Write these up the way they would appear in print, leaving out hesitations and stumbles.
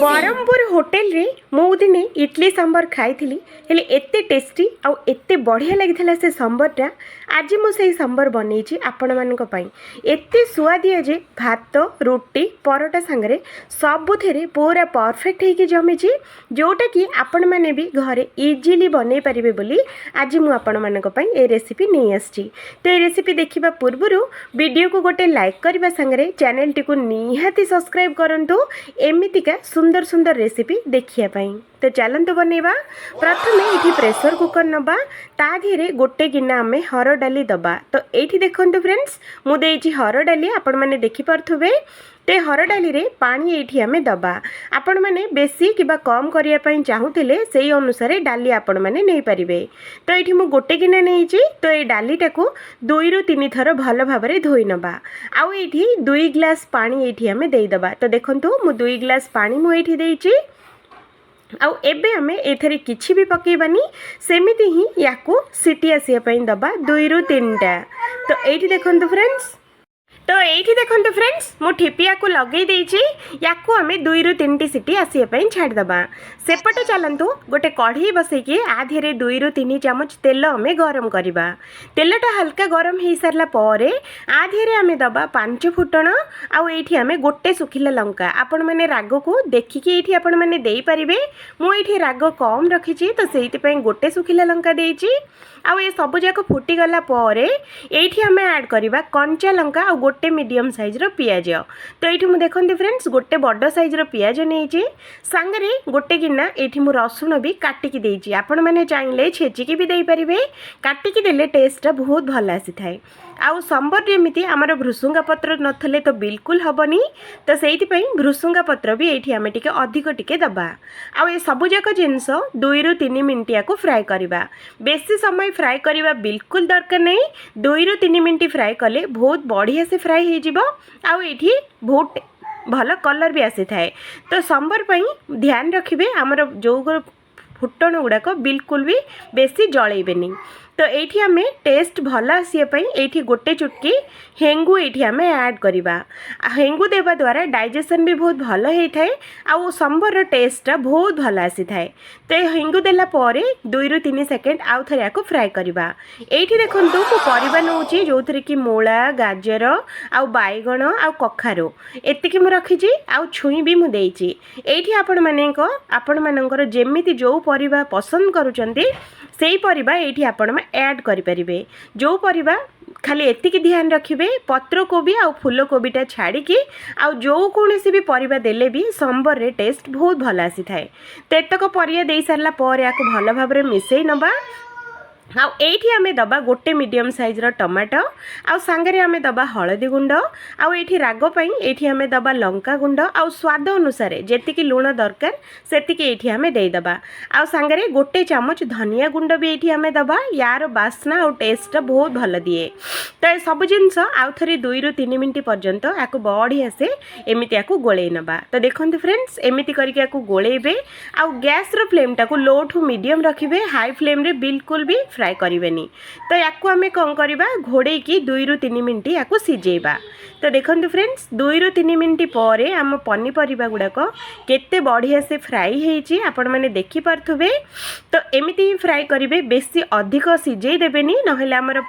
Barhampur hotel रे मु दिने इडली सांबर खाई हेले एते टेस्टी आउ एते बढ़िया लगी से सांबरटा आज मुझे सांबर बनई आपण मानक पई एते सुआदिया जे भात रोटी परोटा सांगरे सबुथे पूरा परफेक्ट होगी जमी जोटा कि आपण मैंने भी घरे इजिली बनई पारे बोली आज मु आपण मानक पई ए रेसिपी नहीं आसी। तो ये रेसिपी देखिबा पूर्वरु वीडियो को गोटे लाइक करबा सांगरे चैनल टी को निहाती सब्सक्राइब करंतु एमितिका सुंदर सुंदर रेसिपी देखिया पाई। तो चलतु बनइबा। प्रथम ये प्रेसर कुकर नबा ता धीरे गोटे गिना आम हर डाली दबा। तो ये देखो फ्रेंड्स मुझे हर डाली आपण मैंने देखिपे तो हर डाली रे पानी ये आम दबा। आपण मैंने बेसी कि कम करने चाहूले से अनुसार डाली आपण मैंने नहीं पारे। तो ये मुझे गोटे गिना नहीं तो ये डालीटा को 2 ରୁ 3 थर भल भाव धोई नबा। आउ ये 2 ग्लास पानी ये आम देदबा। तो देखु मु 2 ग्लास पानी मुझे देती आउ एबे आमे एथरे किछि भी पकेबानी सेमिति ही याकू सिटी आसिया दबा 2 ରୁ 3टा। तो एठी देखंतु फ्रेंड्स मु ठिपिया को लगे देछि याकू आमे 2 ରୁ 3टी सिटी आसिया छाड़ दबा। सेपटे चलंतु गोटे कढ़ी बसैकी आधेरे 2 ରୁ 3 चामच तेल आमे गरम करबा। तेलटा हल्का गरम हो सारला परे आधेरे आमे दबा 5 फुटण आउ एठी आमे गोटे सुखिला लंका। आपण माने राग को देखिकी एठी आपण माने देई परिबे। मु एठी राग कम रखिछि तो सेहिति पई गोटे सुखिला लंका देइछि। आउ ए सब जाक फुटी गला परे एठी आमे ऐड करबा कंचा लंका आउ गोटे मीडियम साइज रो पियाज। तो ये मुझे देखते फ्रेंड्स गोटे बड़ साइज रो पियाज नहीं सांगरे गोटे गिना ये मु रसुण भी काटिकी देइछि। आपण मैंने चाहिए छेचिकी भी दे पारे। काटिकी देले टेस्टा बहुत भल आसी थाए। आउ सांबर जमीती आमर भृसुंगा पत्र नथले तो बिल्कुल हेनी। तो से भृसुंगा पत्र भी ये आम टे अधिक टिके दबा। आउ ये सबुजाक जिनस 2 ରୁ 3 मिनट या फ्राए करवा। बेसी समय फ्राए करवा बिल्कुल दरकार नहीं। 2 ରୁ 3 मिनट फ्राए कले बहुत बढ़िया से फ्राए हो आउ ये बहुत भल कलर भी आसी थाए। तो सांबर ध्यान रखिए आमर जो फुटण गुड़ाक बिल्कुल भी बेसी जलैबेनी। तो ये आम टेस्ट भल आसापी ये गोटे चुटकी हेंगू ये आम ऐड करवा। हेंगू देवा द्वारा डाइजेशन भी बहुत भल होता है आउ सांबर टेस्टा बहुत भल आसी थाए। तो हेंगू देला परे 2 ରୁ 3 सेकेंड आउ थे या फ्राए करवा। ये देखो मु परिबा नौची जो थे कि मूला गाजर आउ बैगण आउ कखारू एतिकी मु रखी आउ छुई भी मुझे ये आपण मानकर जेमिति जो परिबा पसंद करुचंती से परिबा ये आपण ऐड करें। जो परिबा खाली एतिकी ध्यान रखिए पत्र कोबी आउ फूल कोबीटा छाड़िकी आउ जो कौन भी परिबा देले भी सांबर रे टेस्ट बहुत भल आसी थाए। तो एतक परिया दे सारला पर या भल भाव मिसई नबा। आउ एठी आमे दबा गोटे मीडियम साइज रो टमाटो आउ सांगरे आमे दबा हळदी गुंड आउ एठी राग पई एठी आमे दबा लंका गुंड आउ स्वाद अनुसार जेतिकी लूण दरकार सेतिकी एठी आमे देई दबा। आउ सांगरे गोटे चामच धनिया गुंड भी एठी आमे दबा। यार बास्ना और टेस्ट बहुत भल दिए। तो सब जिनस आउ थरे 2 ରୁ 3 मिनट पर्यंत याको बढ़िया से एमिति याको गोळेई नबा। तो देखंतु फ्रेंड्स एमिति करके याको गोळेइबे आउ गैस रो फ्लेम टाको लो टू मीडियम रखिबे। हाई फ्लेम रे बिल्कुल भी फ्राए करें। तो याकू आम कौन करवा घोड़े की 2 ରୁ 3 मिनट याकू सिझेबा। तो देखो फ्रेंड्स 2 ରୁ 3 मिनट पर आम पनीपरिया गुड़ाक केते बढ़िया से फ्राई होती आपण मैंने देखिपे। तो एमती ही फ्राए करेंगे बेसी अधिक सिझे देवेनि नहले आमर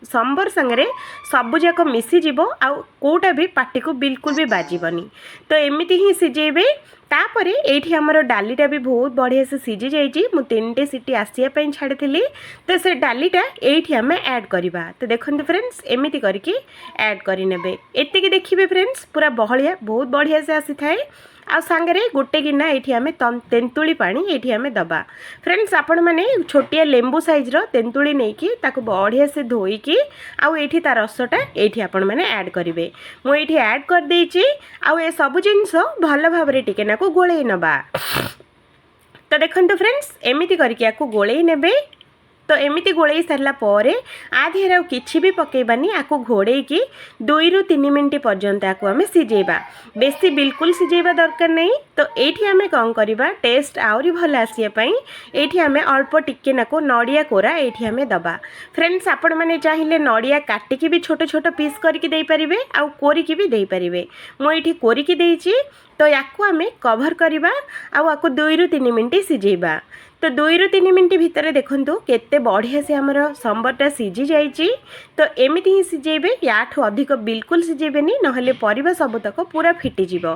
सांबर सांगरे सबुजाक मिसीज आउ कोटा भी पाटी को बिल्कुल भी बाजबनी। तो एमती ही सिझेबे। तापरे एठी हमर डालीटा भी बहुत बढ़िया से सिझी जाइए। मु 3टे सिटी आसिया छाड़ी तो से डालीटा एठी आम ऐड करवा। तो देखो फ्रेंड्स एमती करके ऐड करने एतिकी देखिए फ्रेंड्स पूरा बहलिया बहुत बढ़िया से आसी थाए। आ सांगरे गोटे गिना ये आम तेंतुली पानी ये आम दबा। फ्रेंड्स आपण मैंने छोटिया लेंबू साइज रो तेंतुली नहीं कि ताको बढ़िया से धोईकी आउ ये तार रसटा ये आपण मैंने ऐड करेंगे। मुझे ऐड कर देछि आउ ए सब जिनस भल भाव टिके नाको गोळेई नबा। तो देखंतु फ्रेंड्स एमिति करके याको गोळेई नेबे। तो एमिति गोळेई सारला परे आधेर आउ किछि भी पकेबानी आको घोड़े की 2 ରୁ 3 मिनट पर्यंत आको आमे सिझेबा। बेसी बिल्कुल सिझेबा दरकार नहीं। तो एठी आमे कौन करबा टेस्ट आउरी भल आसिया पई एठी आमे अल्प टिके नाको नडिया कोरा एठी आमे दबा। फ्रेंड्स आपण माने चाहिए नडिया काटिकी भी छोट छोट पीस करके दे परिबे आउ कोरिकी भी दे परिबे। मो एठी कोरिकी देइची तो याकू आम कभर करवा आकु 2 रु 3 मिनट सिझेबा। तो 2 रु 3 मिनट भितर देखंतु केते बढ़िया से हमर संबरटा सिझी जाइछि। तो एमिति ही सिझेबे, याठू अधिक बिल्कुल सिझेबेनी नहले परिबा सबतक पूरा फिटी जिवो।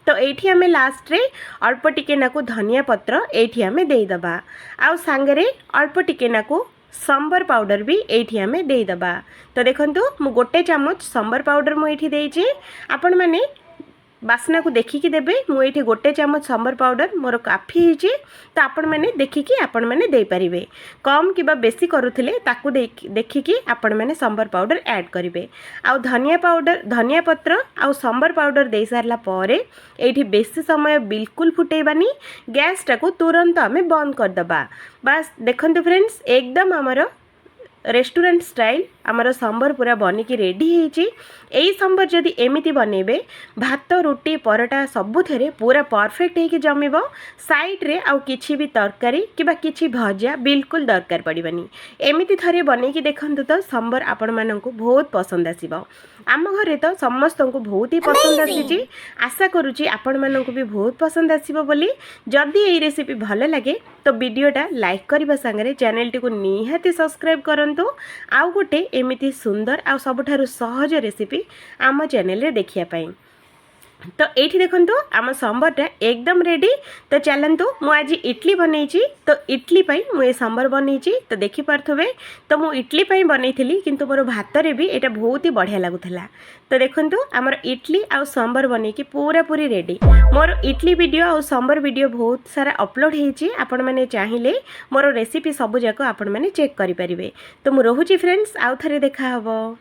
तो एठी आमे लास्ट रे अल्प टिके नाकू धनिया पत्र एठी आमे देई दबा। आउ सांगरे अल्प टिके नाकू संबर पाउडर भी एठी आमे देई दबा। तो देखंतु मु गोटे चामच संबर पाउडर मु एठी देइछि। आपण माने बासना को देखिकी देबे। मुझे गोटे चामच संबर पाउडर मोर काफी होइछि। तो आपण मैंने देखिकी आपण मैंने दे पारिबे। कम किबा बेसी करूथिले ताकू देखिकी आपण मैंने संबर पाउडर ऐड करिवे। आउ धनिया पत्र आउ संबर पाउडर दे सारला परे एठी बेसी समय बिल्कुल फुटेबानी, गैस टाकू तुरंत आमे बंद कर दबा। बस देखंतु फ्रेंड्स, एकदम हमर रेस्टोरेंट स्टाइल आमर संबर पूरा बनिकी रेडी होइछि। एई संबर जदि एमिति बनेबे भात रुटी परोटा सबुथेरे पूरा परफेक्ट होइके जमिबो। साइड रे आउ किछि भी तरकारी किबा किछि भजा बिल्कुल दरकार पड़िबनी। एमिति थरे बनेकी देखंतु तो संबर आपण माननकु बहुत पसंद आसीबो। आम घरे तो समस्तंकु बहुत ही पसंद आसीछि। आशा करूछि आपण माननकु भी बहुत पसंद आसीबो बोली। जदि एई रेसिपी भल लागे तो वीडियोटा लाइक करबा संगे चैनल टी को निहाती सब्सक्राइब करंतु। आउ गोटे एमिति सुंदर आ सबुठारु सहज रेसिपी आम चैनल रे देखिया पाई। तो एठी देखंतु आम संबरटा एकदम रेडी। तो चलंतु मु आज इडली बनैछि। तो इडली पई मु ए संबर बनैछि। तो देखि पारथबे तो मु इडली पई बनैथिली, किंतु मोर भात रे भी एटा बहुत ही बढ़िया लागुथला। तो देखंतु हमर इडली आ संबर बनैकी पूरा पूरी रेडी। मोर इडली वीडियो आ संबर वीडियो बहुत सारा अपलोड हेछि। आपण माने चाहिले मोर रेसिपी सब जाक आपण माने चेक करि परिबे। तो मु रहूछि फ्रेंड्स, आउ थरे देखा हबो।